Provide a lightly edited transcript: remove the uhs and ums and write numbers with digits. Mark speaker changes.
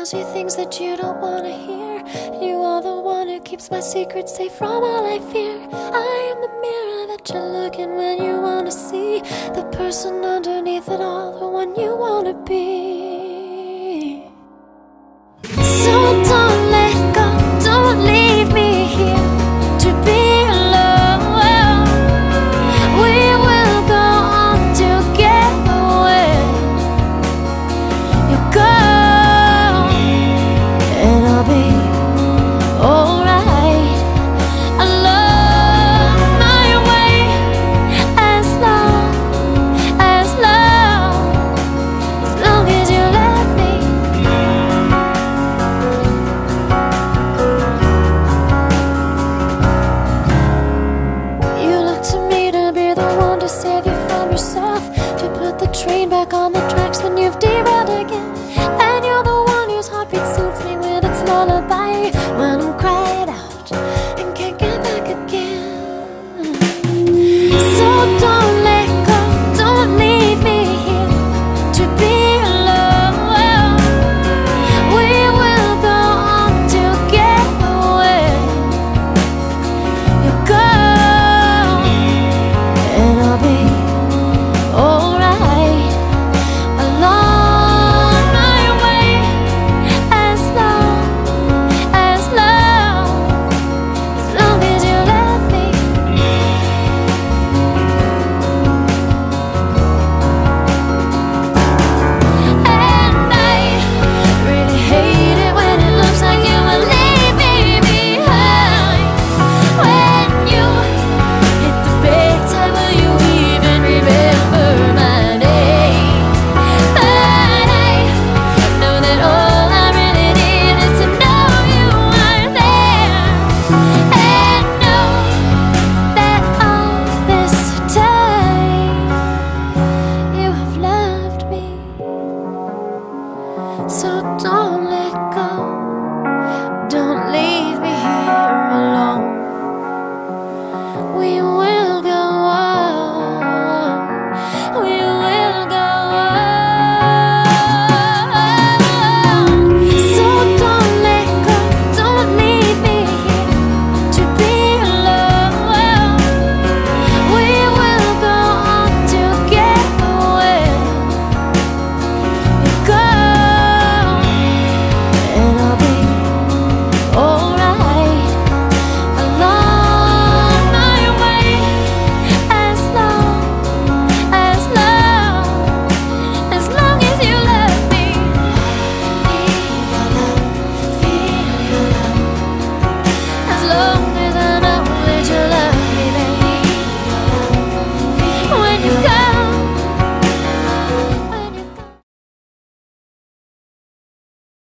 Speaker 1: tells you things that you don't want to hear. You are the one who keeps my secrets safe from all I fear. I am the mirror that you're looking when you want to see the person underneath it all, the one you want to be. So don't let go, don't leave me here to be alone. We will go on together when you go, and I'll be alright. I love my way as long as you let me. You look to me to be the one to save you from yourself, to put the train back on the tracks when you've derailed again. And you're the one whose heartbeat soothes me with its lullaby when I'm cried out and can't get back again. So don't let go, don't leave me here to be alone. We will go on together when you go, and I'll be alright along my way as long as you let me. And I really hate it when it looks like you will leave me behind. When you hit the big time, will you even remember my name? But I know that all I really need is to know you are there, and know that all this time you have loved me. So don't let go.